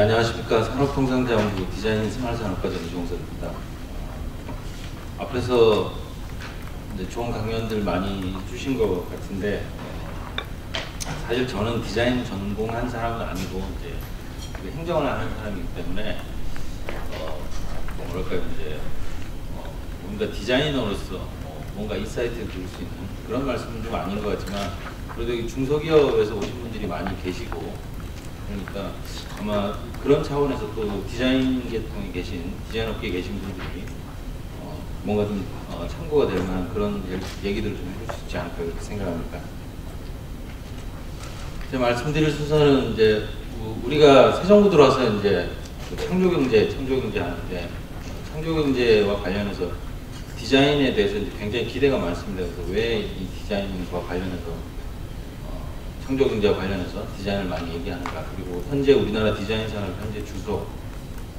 안녕하십니까. 산업통상자원부 디자인 생활산업과정 이종섭입니다. 앞에서 이제 좋은 강연들 많이 주신 것 같은데, 사실 저는 디자인 전공한 사람은 아니고 이제 행정을 하는 사람이기 때문에 뭐랄까요, 이제 뭔가 디자이너로서 뭔가 인사이트를 줄 수 있는 그런 말씀은 좀 아닌 것 같지만, 그래도 여기 중소기업에서 오신 분들이 많이 계시고, 그러니까 아마 그런 차원에서 또 디자인 계통에 계신, 디자인 업계에 계신 분들이 뭔가 좀 참고가 될 만한 그런 얘기들을 좀 해줄 수 있지 않을까 그렇게 생각합니다. 제가 말씀드릴 순서는 이제 우리가 새 정부 들어와서 이제 창조경제 하는데, 창조경제와 관련해서 디자인에 대해서 이제 굉장히 기대가 많습니다. 그래서 왜 이 디자인과 관련해서 창조경제와 관련해서 디자인을 많이 얘기하는가, 그리고 현재 우리나라 디자인 산업 현재 주소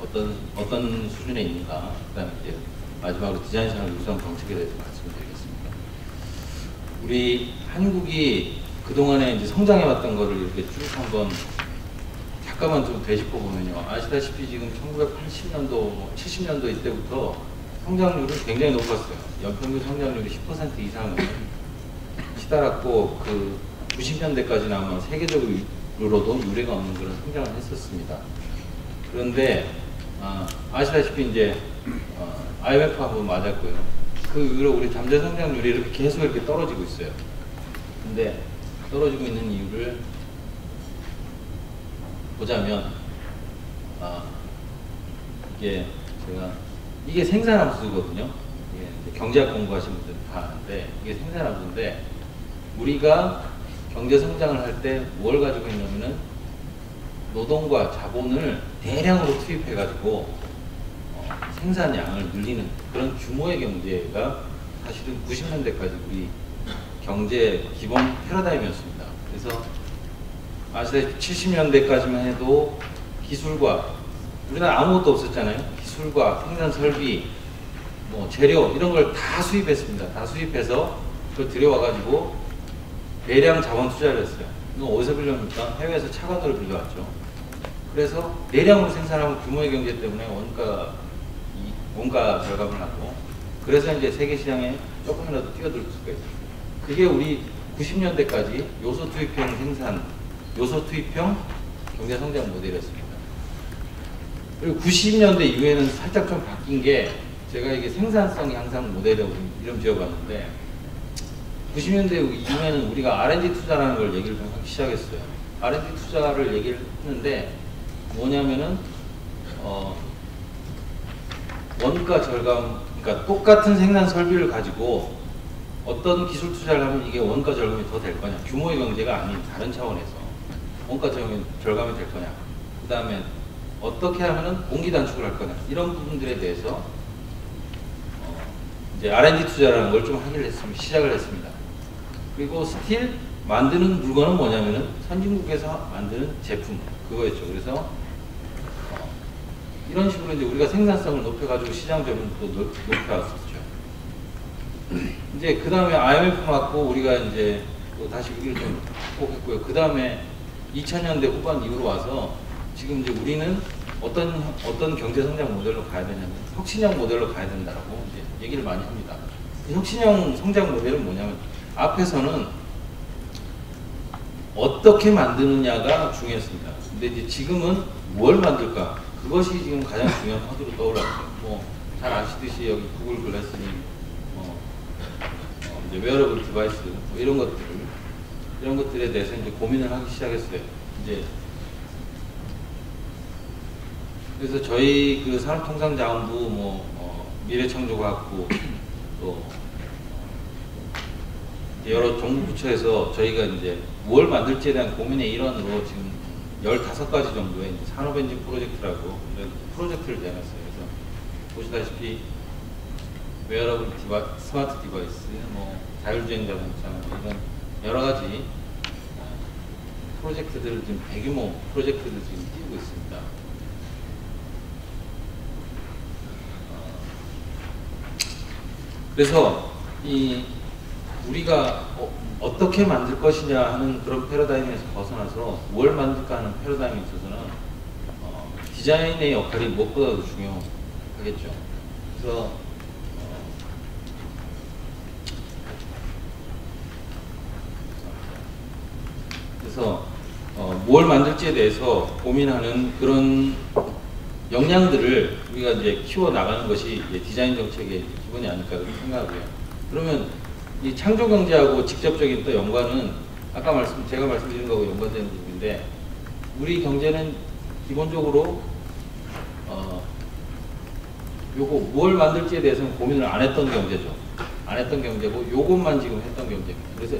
어떤 수준에 있는가, 그다음에 이제 마지막으로 디자인 산업 유상 정책에 대해서 말씀드리겠습니다. 우리 한국이 그동안에 이제 성장해왔던 거를 이렇게 쭉 한번 잠깐만 좀 되짚어 보면요, 아시다시피 지금 1980년도, 70년도 이때부터 성장률은 굉장히 높았어요. 연평균 성장률이 10% 이상을 치달았고, 그 90년대까지는 아마 세계적으로도 유례가 없는 그런 성장을 했었습니다. 그런데 아시다시피 이제 IMF 한번 맞았고요. 그 이후로 우리 잠재 성장률이 이렇게 계속 이렇게 떨어지고 있어요. 근데 떨어지고 있는 이유를 보자면, 이게 생산함수거든요. 이게 경제학 공부하신 분들 다 아는데, 이게 생산함수인데, 우리가 경제 성장을 할 때 뭘 가지고 있냐면은 노동과 자본을 대량으로 투입해가지고 생산량을 늘리는 그런 규모의 경제가 사실은 90년대까지 우리 경제 기본 패러다임이었습니다. 그래서 아시다시피 70년대까지만 해도 기술과, 우리나라 아무것도 없었잖아요. 기술과 생산 설비, 재료 이런 걸 다 수입했습니다. 다 수입해서 그걸 들여와가지고 대량 자본 투자를 했어요. 이건 어디서 빌려옵니까? 해외에서 차관으로 빌려왔죠. 그래서 대량으로 생산하면 규모의 경제 때문에 원가 절감을 하고, 그래서 이제 세계 시장에 조금이라도 뛰어들 수가 있어요. 그게 우리 90년대까지 요소 투입형 생산, 요소 투입형 경제 성장 모델이었습니다. 그리고 90년대 이후에는 살짝 좀 바뀐 게, 제가 이게 생산성 향상 모델이라고 이름 지어봤는데, 90년대 이후에는 우리가 R&D 투자라는 걸 얘기를 좀 하기 시작했어요. R&D 투자를 얘기를 했는데 뭐냐면은 원가 절감, 그러니까 똑같은 생산 설비를 가지고 어떤 기술 투자를 하면 이게 원가 절감이 더 될 거냐, 규모의 경제가 아닌 다른 차원에서 원가 절감이 될 거냐, 그 다음에 어떻게 하면은 공기 단축을 할 거냐, 이런 부분들에 대해서 이제 R&D 투자라는 걸 좀 시작을 했습니다. 그리고 스틸 만드는 물건은 뭐냐면은 선진국에서 만드는 제품, 그거였죠. 그래서 이런 식으로 이제 우리가 생산성을 높여가지고 시장 점유율도 높여왔었죠. 이제 그 다음에 IMF 맞고 우리가 이제 또 다시 위기를 좀 극복했고요. 그 다음에 2000년대 후반 이후로 와서 지금 이제 우리는 어떤 경제 성장 모델로 가야 되냐면 혁신형 모델로 가야 된다라고 이제 얘기를 많이 합니다. 혁신형 성장 모델은 뭐냐면, 앞에서는 어떻게 만드느냐가 중요했습니다. 근데 이제 지금은 뭘 만들까? 그것이 지금 가장 중요한 화두로 떠올랐어요. 잘 아시듯이 여기 구글 글래스니, 이제 웨어러블 디바이스, 이런 것들에 대해서 이제 고민을 하기 시작했어요. 이제 그래서 저희 그 산업통상자원부, 미래창조과학부, 또 여러 정부 부처에서 저희가 이제 뭘 만들지에 대한 고민의 일환으로 지금 15가지 정도의 산업엔진 프로젝트라고 이런 프로젝트를 내놨어요. 그래서 보시다시피 웨어러블 스마트 디바이스, 자율주행 자동차, 이런 여러 가지 프로젝트들을 지금 대규모 프로젝트를 지금 띄우고 있습니다. 그래서 우리가 어떻게 만들 것이냐 하는 그런 패러다임에서 벗어나서 뭘 만들까 하는 패러다임에 있어서는 디자인의 역할이 무엇보다도 중요하겠죠. 그래서 뭘 만들지에 대해서 고민하는 그런 역량들을 우리가 이제 키워 나가는 것이 이제 디자인 정책의 기본이 아닐까 그렇게 생각하고요. 그러면 이 창조 경제하고 직접적인 또 연관은 아까 제가 말씀드린 거하고 연관되는 부분인데, 우리 경제는 기본적으로 요거 뭘 만들지에 대해서는 고민을 안 했던 경제죠. 안 했던 경제고 요것만 지금 했던 경제입니다. 그래서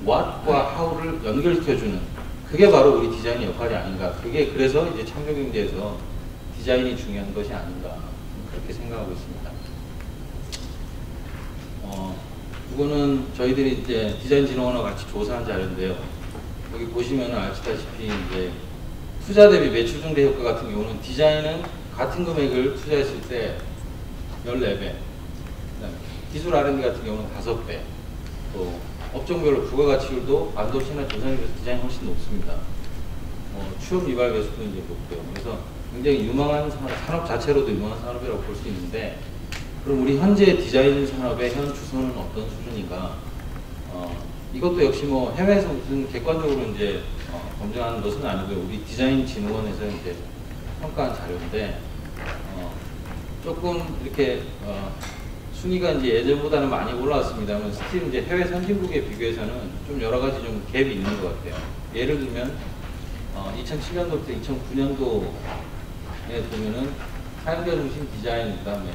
what과 how를 연결시켜주는 그게 바로 우리 디자인의 역할이 아닌가. 그게 그래서 이제 창조 경제에서 디자인이 중요한 것이 아닌가 그렇게 생각하고 있습니다. 이거는 저희들이 이제 디자인진흥원과 같이 조사한 자료인데요. 여기 보시면 아시다시피 이제 투자 대비 매출 증대 효과 같은 경우는 디자인은 같은 금액을 투자했을 때 14배, 기술 R&D 같은 경우는 5배, 또 업종별로 부가가치율도 반도체나 조선에 비해서 디자인이 훨씬 높습니다. 취업 유발 배수도 이제 높고요. 그래서 굉장히 유망한 산업 자체로도 유망한 산업이라고 볼 수 있는데, 그럼 우리 현재 디자인 산업의 현 추세는 어떤 수준인가? 이것도 역시 뭐 해외에서 무슨 객관적으로 이제 검증하는 것은 아니고요. 우리 디자인진흥원에서 이제 평가한 자료인데, 조금 이렇게 순위가 이제 예전보다는 많이 올라왔습니다만 스틸 이제 해외 선진국에 비교해서는 좀 여러 가지 좀 갭이 있는 것 같아요. 예를 들면 2007년도부터 2009년도에 보면은 사용자 중심 디자인, 그다음에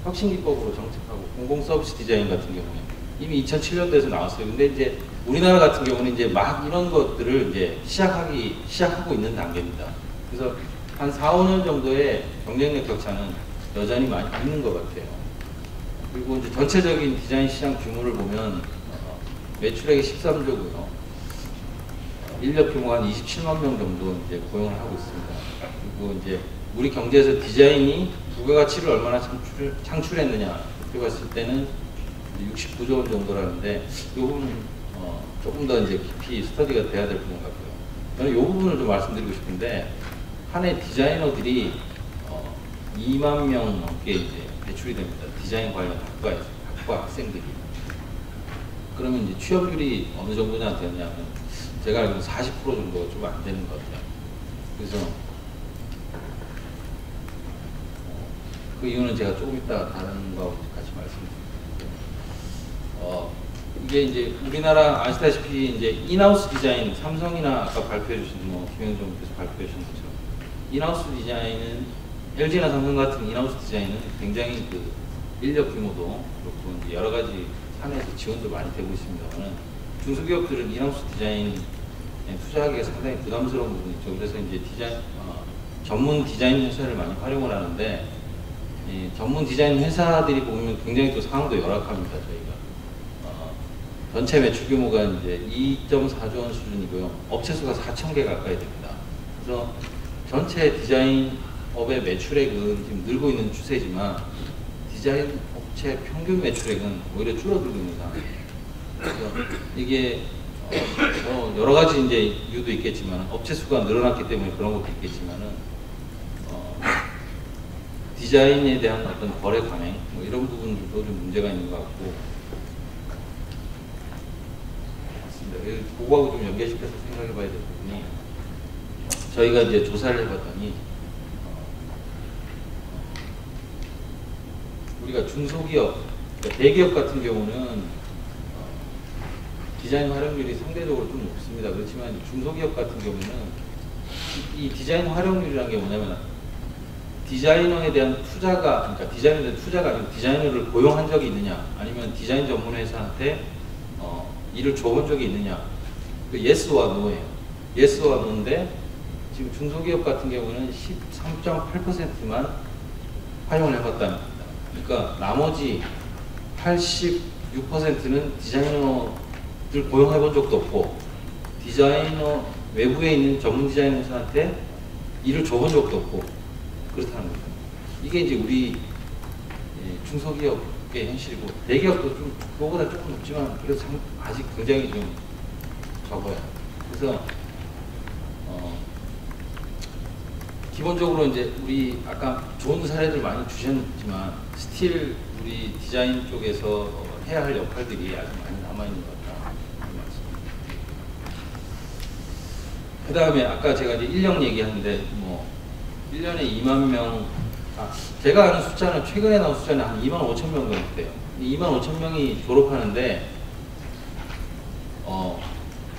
혁신 기법으로 정책하고 공공 서비스 디자인 같은 경우에 이미 2007년도에서 나왔어요. 근데 이제 우리나라 같은 경우는 이제 막 이런 것들을 이제 시작하고 있는 단계입니다. 그래서 한 4, 5년 정도의 경쟁력 격차는 여전히 많이 있는 것 같아요. 그리고 이제 전체적인 디자인 시장 규모를 보면 매출액이 13조고요. 인력 규모가 한 27만 명 정도 이제 고용을 하고 있습니다. 그리고 이제 우리 경제에서 디자인이 부가가치를 얼마나 창출했느냐 이렇게 봤을 때는 69조 원 정도라는데, 이 부분은 조금 더 이제 깊이 스터디가 돼야 될 부분 같고요. 저는 이 부분을 좀 말씀드리고 싶은데, 한 해 디자이너들이 2만 명 넘게 이제 배출이 됩니다. 디자인 관련 학과 학생들이. 그러면 이제 취업률이 어느 정도나 되냐면 제가 알기로는 40% 정도가 좀 안 되는 것 같아요. 그래서 그 이유는 제가 조금 이따 다른 거하고 같이 말씀드릴게요. 이게 이제 우리나라 아시다시피 이제 인하우스 디자인, 삼성이나 아까 발표해 주신 김영종께서 발표해 주신 것처럼 인하우스 디자인은 LG나 삼성 같은 인하우스 디자인은 굉장히 그 인력 규모도 그렇고 이제 여러 가지 산에서 지원도 많이 되고 있습니다만, 중소기업들은 인하우스 디자인에 투자하기가 상당히 부담스러운 부분이 있죠. 그래서 이제 전문 디자인 회사를 많이 활용을 하는데, 전문 디자인 회사들이 보면 굉장히 또 상황도 열악합니다. 저희가 전체 매출 규모가 이제 2.4조 원 수준이고요. 업체 수가 4,000개 가까이 됩니다. 그래서 전체 디자인업의 매출액은 지금 늘고 있는 추세지만 디자인 업체 평균 매출액은 오히려 줄어들고 있는 상황이에요. 그래서 이게 여러 가지 이제 이유도 있겠지만 업체 수가 늘어났기 때문에 그런 것도 있겠지만은 디자인에 대한 어떤 거래 관행 뭐 이런 부분들도 좀 문제가 있는 것 같고, 맞습니다. 그거하고 좀 연계시켜서 생각해봐야 될 부분이, 저희가 이제 조사를 해봤더니 우리가 중소기업, 그러니까 대기업 같은 경우는 디자인 활용률이 상대적으로 좀 높습니다. 그렇지만 중소기업 같은 경우는 이 디자인 활용률이라는 게 뭐냐면 디자이너에 대한 투자가, 그러니까 디자이너에 대한 투자가 아니고 디자이너를 고용한 적이 있느냐, 아니면 디자인 전문 회사한테 일을 줘본 적이 있느냐, 그 예스와 노예요. 예스와 노인데 지금 중소기업 같은 경우는 13.8%만 활용을 해봤다는 겁니다. 그러니까 나머지 86%는 디자이너들 고용해 본 적도 없고, 디자이너 외부에 있는 전문 디자인 회사한테 일을 줘본 적도 없고 그렇다는 거죠. 이게 이제 우리 중소기업의 현실이고, 대기업도 좀 그거보다 조금 높지만 그래도 아직 굉장히 좀 적어요. 그래서 기본적으로 이제 우리 아까 좋은 사례들 많이 주셨지만 스틸 우리 디자인 쪽에서 해야 할 역할들이 아직 많이 남아 있는 것 같다. 그 다음에 아까 제가 이제 인력 얘기하는데 뭐 1년에 2만 명, 제가 아는 숫자는 최근에 나온 숫자는 한 2만 5천 명 정도 돼요. 2만 5천 명이 졸업하는데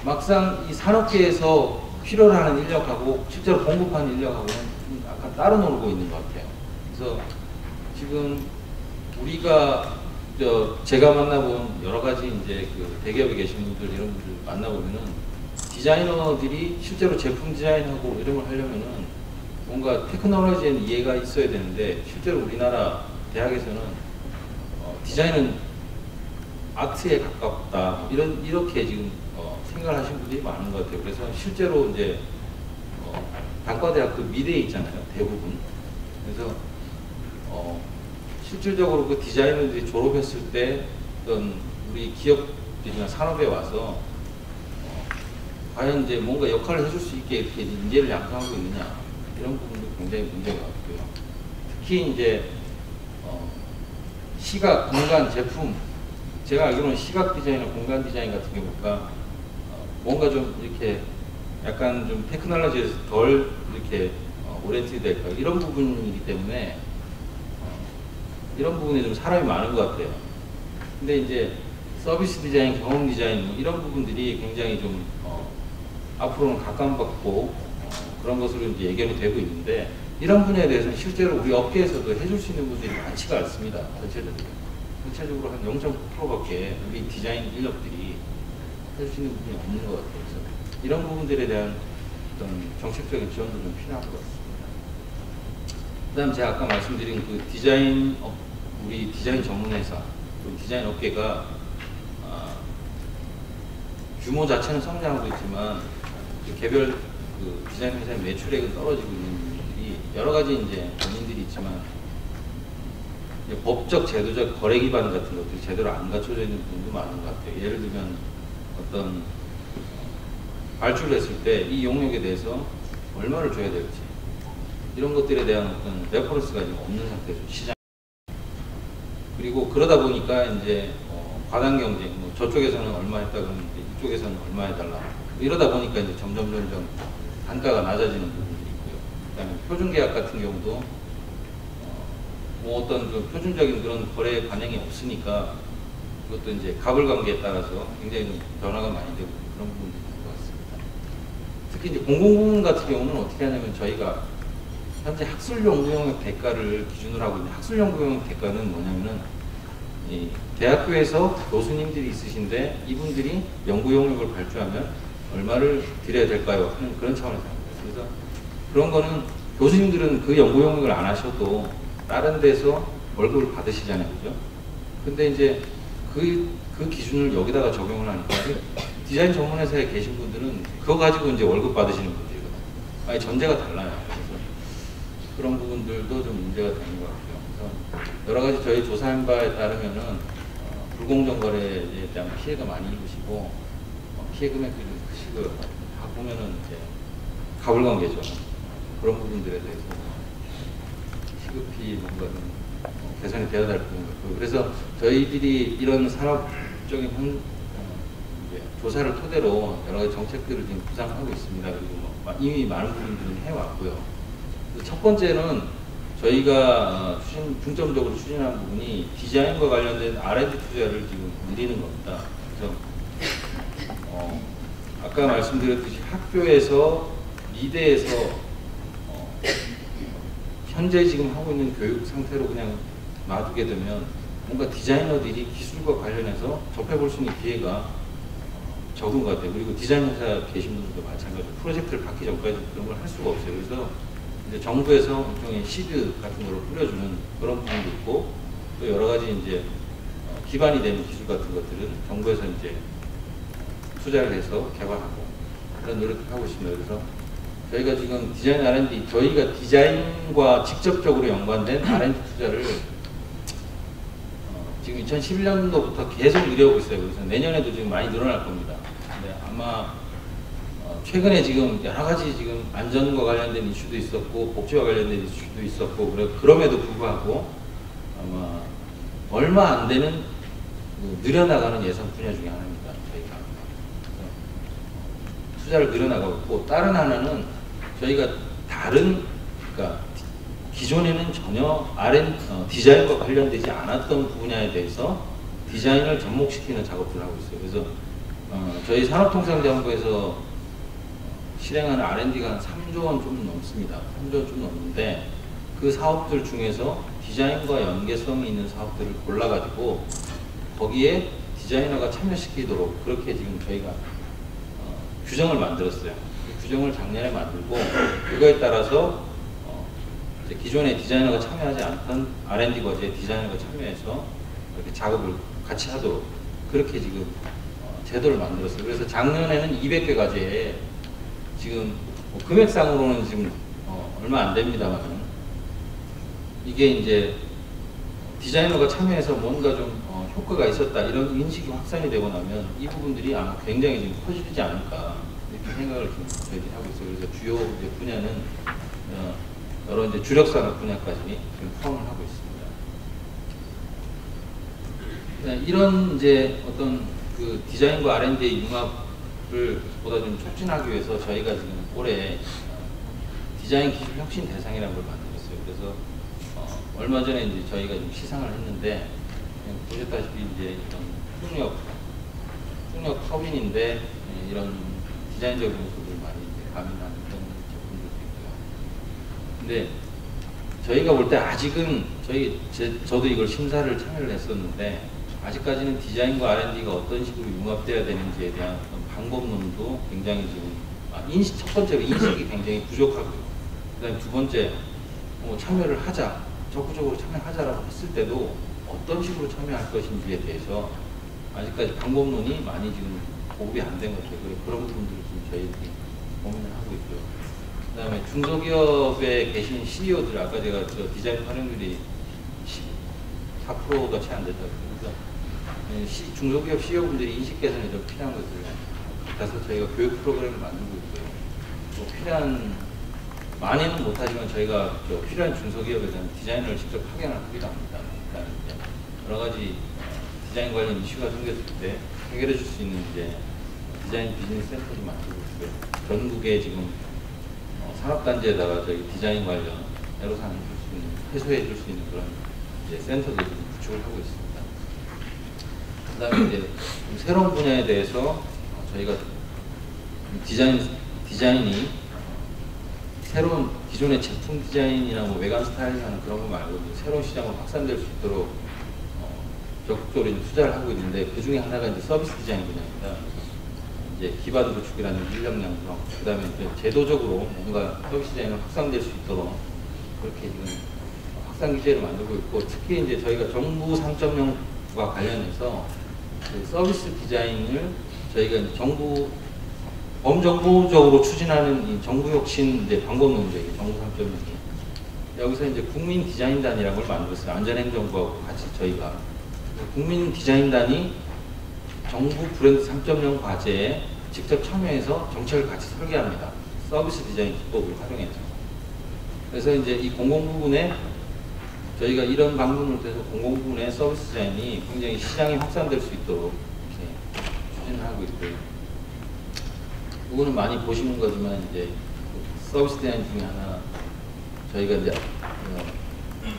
막상 이 산업계에서 필요로 하는 인력하고 실제로 공급하는 인력하고는 좀 약간 따로 놀고 있는 것 같아요. 그래서 지금 우리가 제가 만나본 여러 가지 이제 그 대기업에 계신 분들 이런 분들 만나보면은 디자이너들이 실제로 제품 디자인하고 이런 걸 하려면은 뭔가 테크놀로지에는 이해가 있어야 되는데 실제로 우리나라 대학에서는 디자인은 아트에 가깝다 이렇게 지금 생각을 하시는 분들이 많은 것 같아요. 그래서 실제로 이제 단과대학교 미대에 있잖아요, 대부분. 그래서 실질적으로 그 디자이너들이 졸업했을 때 어떤 우리 기업들이나 산업에 와서 과연 이제 뭔가 역할을 해줄 수 있게 이렇게 인재를 양성하고 있느냐 이런 부분도 굉장히 문제가 같고요. 특히 이제 시각, 공간, 제품, 제가 알기로는 시각 디자인이나 공간 디자인 같은 경우가 뭔가 좀 이렇게 약간 좀 테크놀로지에서 덜 이렇게 오리엔티드 될까 이런 부분이기 때문에 이런 부분에 좀 사람이 많은 것 같아요. 근데 이제 서비스 디자인, 경험 디자인 뭐 이런 부분들이 굉장히 좀 앞으로는 각광받고 그런 것으로 이제 예견이 되고 있는데 이런 분야에 대해서는 실제로 우리 업계에서도 해줄 수 있는 분들이 많지가 않습니다. 전체적으로 한 0.9%밖에 우리 디자인 인력들이 해줄 수 있는 부분이 없는 것 같아요. 그래서 이런 부분들에 대한 어떤 정책적인 지원도 좀 필요한 것 같습니다. 그 다음 제가 아까 말씀드린 그 디자인 우리 디자인 전문회사, 디자인 업계가 규모 자체는 성장하고 있지만 그 개별 그 디자인 회사의 매출액은 떨어지고 있는 부분들이 여러 가지 이제 원인들이 있지만 이제 법적, 제도적 거래 기반 같은 것들이 제대로 안 갖춰져 있는 부분도 많은 것 같아요. 예를 들면 어떤 발주를 했을 때 이 용역에 대해서 얼마를 줘야 될지 이런 것들에 대한 어떤 레퍼런스가 지금 없는 상태죠. 시장. 그리고 그러다 보니까 이제 과당 경쟁, 뭐 저쪽에서는 얼마 했다 그러면 이쪽에서는 얼마 해달라. 이러다 보니까 이제 점점 단가가 낮아지는 부분들이 있고요. 그다음에 표준 계약 같은 경우도 뭐 어떤 그 표준적인 그런 거래 관행이 없으니까 그것도 이제 갑을 관계에 따라서 굉장히 좀 변화가 많이 되고 그런 부분들이 있는 것 같습니다. 특히 이제 공공부문 같은 경우는 어떻게 하냐면 저희가 현재 학술연구용역 대가를 기준으로 하고 있는데 학술연구용역 대가는 뭐냐면은 이 대학교에서 교수님들이 있으신데 이분들이 연구용역을 발주하면 얼마를 드려야 될까요? 하는 그런 차원에서 합니다. 그래서 그런 거는 교수님들은 그 연구용역을 안 하셔도 다른 데서 월급을 받으시잖아요. 그죠? 근데 이제 그 기준을 여기다가 적용을 하니까 디자인 전문회사에 계신 분들은 그거 가지고 이제 월급 받으시는 분들이거든요. 아니 전제가 달라요. 그래서 그런 부분들도 좀 문제가 되는 것 같아요. 그래서 여러 가지 저희 조사한 바에 따르면은 불공정 거래에 대한 피해가 많이 입으시고 피해 금액들이 크시고요. 다 보면은 이제 가불관계죠. 그런 부분들에 대해서 시급히 뭔가 좀 개선이 되어야 될 부분 같고 그래서 저희들이 이런 산업적인 조사를 토대로 여러 가지 정책들을 지금 구상하고 있습니다. 그리고 뭐 이미 많은 부분들은 해왔고요. 첫 번째는 저희가 중점적으로 추진한 부분이 디자인과 관련된 R&D 투자를 지금 늘리는 겁니다. 그래서 아까 말씀드렸듯이 학교에서 미대에서 현재 지금 하고 있는 교육 상태로 그냥 놔두게 되면 뭔가 디자이너들이 기술과 관련해서 접해볼 수 있는 기회가 적은 것 같아요. 그리고 디자인 회사 계신 분들도 마찬가지로 프로젝트를 받기 전까지 그런 걸 할 수가 없어요. 그래서 이제 정부에서 일종의 시드 같은 걸 뿌려주는 그런 부분도 있고 또 여러 가지 이제 기반이 되는 기술 같은 것들은 정부에서 이제 투자를 해서 개발하고 그런 노력을 하고 있습니다. 그래서 저희가 지금 디자인 R&D, 저희가 디자인과 직접적으로 연관된 R&D 투자를 지금 2011년도부터 계속 늘려오고 있어요. 그래서 내년에도 지금 많이 늘어날 겁니다. 근데 아마 최근에 지금 여러 가지 지금 안전과 관련된 이슈도 있었고 복지와 관련된 이슈도 있었고 그럼에도 불구하고 아마 얼마 안 되는 늘어나가는 예산 분야 중에 하나입니다. 저희가 투자를 늘어나가고 있고, 다른 하나는 저희가 다른, 그러니까 기존에는 전혀 디자인과 관련되지 않았던 분야에 대해서 디자인을 접목시키는 작업들을 하고 있어요. 그래서 저희 산업통상자원부에서 실행하는 R&D가 한 3조 원 좀 넘습니다. 3조 원 좀 넘는데 그 사업들 중에서 디자인과 연계성이 있는 사업들을 골라가지고 거기에 디자이너가 참여시키도록 그렇게 지금 저희가 규정을 만들었어요. 그 규정을 작년에 만들고 그거에 따라서 이제 기존에 디자이너가 참여하지 않던 R&D 과제에 디자이너가 참여해서 이렇게 작업을 같이 하도록 그렇게 지금 제도를 만들었어요. 그래서 작년에는 200개 과제에 지금 뭐 금액상으로는 지금 얼마 안 됩니다만 이게 이제 디자이너가 참여해서 뭔가 좀 효과가 있었다 이런 인식이 확산이 되고 나면 이 부분들이 아마 굉장히 지금 커지지 않을까 이렇게 생각을 좀 저희들이 하고 있어요. 그래서 주요 이제 분야는 여러 이제 주력 산업 분야까지 지금 포함을 하고 있습니다. 이런 이제 어떤 그 디자인과 R&D의 융합을 보다 좀 촉진하기 위해서 저희가 지금 올해 디자인 기술 혁신 대상이라는 걸 만들었어요. 그래서 얼마 전에 이제 저희가 좀 시상을 했는데 보셨다시피 이제 이런 풍력 터빈인데 이런 디자인적인 요소들 많이 가미하는 그런 제품들도 있고요. 근데 저희가 볼 때 아직은 저도 이걸 심사를 참여를 했었는데 아직까지는 디자인과 R&D가 어떤 식으로 융합돼야 되는지에 대한 어떤 방법론도 굉장히 지금 첫 번째로 인식이 굉장히 부족하고요. 그다음에 두 번째 참여를 하자, 적극적으로 참여하자라고 했을 때도 어떤 식으로 참여할 것인지에 대해서 아직까지 방법론이 많이 지금 보급이 안 된 것 같아요. 그런 부분들을 지금 저희들이 고민을 하고 있고요. 그다음에 중소기업에 계신 CEO들 아까 제가 디자인 활용률이 14%가 채 안 된다고 그래서 중소기업 CEO분들이 인식 개선이 좀 필요한 것들 같아서 저희가 교육 프로그램을 만들고 있고요. 또 필요한 많이는 못하지만 저희가 필요한 중소기업에 대한 디자인을 직접 파견을 하기도 합니다. 여러 가지 디자인 관련 이슈가 생겼을 때 해결해 줄 수 있는 이제 디자인 비즈니스 센터도 만들고 있고요. 전국에 지금 산업단지에다가 저희 디자인 관련 애로사항을 해소해 줄 수 있는 그런 이제 센터도 지금 구축을 하고 있습니다. 그다음에 이제 새로운 분야에 대해서 저희가 디자인이 새로운 기존의 제품 디자인이나 뭐 외관 스타일링하는 그런 거 말고 새로운 시장으로 확산될 수 있도록 적극적으로 투자를 하고 있는데 그 중에 하나가 이제 서비스 디자인 분야입니다. 이제 기반 구축이라는 인력 양성, 그다음에 이제 제도적으로 뭔가 서비스 디자인을 확산될 수 있도록 그렇게 지금 확산 기제를 만들고 있고 특히 이제 저희가 정부 3.0과 관련해서 그 서비스 디자인을 저희가 이제 범정부적으로 추진하는 이 정부 혁신 이제 방법론이죠. 정부 3.0이 여기서 이제 국민 디자인단이라는 걸 만들었어요. 안전행정부하고 같이 저희가 국민 디자인단이 정부 브랜드 3.0 과제에 직접 참여해서 정책을 같이 설계합니다. 서비스 디자인 기법을 활용해서. 그래서 이제 이 공공부문에 저희가 이런 방문을 통해서 공공부문의 서비스 디자인이 굉장히 시장이 확산될 수 있도록 이렇게 추진을 하고 있고요. 이거는 많이 보시는 거지만 이제 서비스 디자인 중에 하나 저희가 이제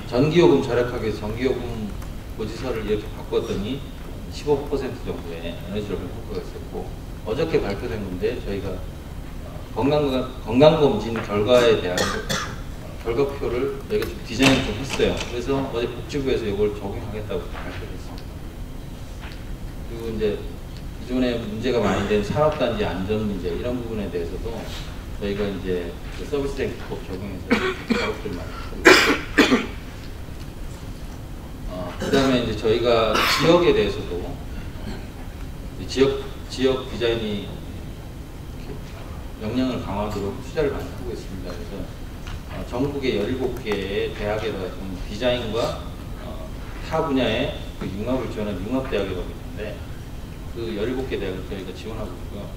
전기요금 절약하기 위해서 전기요금 고지서를 이렇게 바꿨더니 15% 정도의 에너지를 효과가 있었고 어저께 발표된 건데 저희가 건강검진 결과에 대한 결과표를 저희가 좀 디자인을 좀 했어요. 그래서 어제 복지부에서 이걸 적용하겠다고 발표했습니다. 그리고 이제 기존에 문제가 많이 된 산업단지 안전 문제 이런 부분에 대해서도 저희가 이제 서비스 디자인 기법 적용해서 작업들을 많이 하고 있습니다. 그 다음에 이제 저희가 지역에 대해서도 지역 디자인이 역량을 강화하도록 투자를 많이 하고 있습니다. 그래서 전국의 17개의 대학에다가 디자인과 타 분야의 그 융합을 지원한 융합대학이라고 있는데 그 17개 대학을 저희가 지원하고 있고요.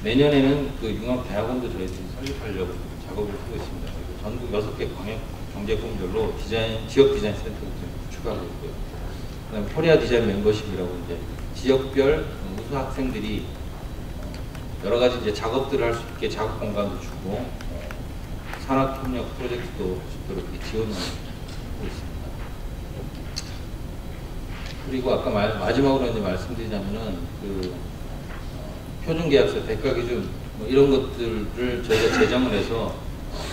내년에는 그 융합대학원도 저희들이 설립하려고 작업을 하고 있습니다. 그리고 전국 6개 광역 경제권별로 디자인, 지역 디자인 센터를 좀 구축하고 있고요. 그다음에 코리아 디자인 멤버십이라고 이제 지역별 우수 학생들이 여러 가지 이제 작업들을 할 수 있게 작업 공간도 주고 산학 협력 프로젝트도 할 수 있도록 이렇게 지원을 하고 있습니다. 그리고 아까 마지막으로 이제 말씀드리자면은 그 표준계약서, 대가기준 뭐 이런 것들을 저희가 제정을 해서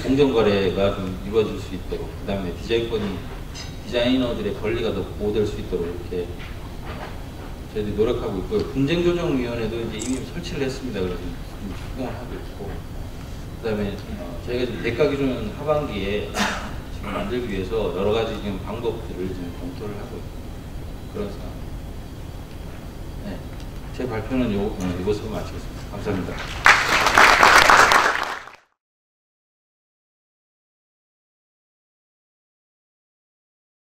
공정거래가 좀 이루어질 수 있도록, 그 다음에 디자이너들의 권리가 더 보호될 수 있도록 이렇게 저희들이 노력하고 있고요. 분쟁조정위원회도 이제 이미 설치를 했습니다. 그래서 지금 추동을 하고 있고, 그 다음에 저희가 지금 대가기준 하반기에 지금 만들기 위해서 여러 가지 지금 방법들을 지금 검토를 하고 있고 그런 상황입니다. 네, 제 발표는 이것으로 마치겠습니다. 감사합니다.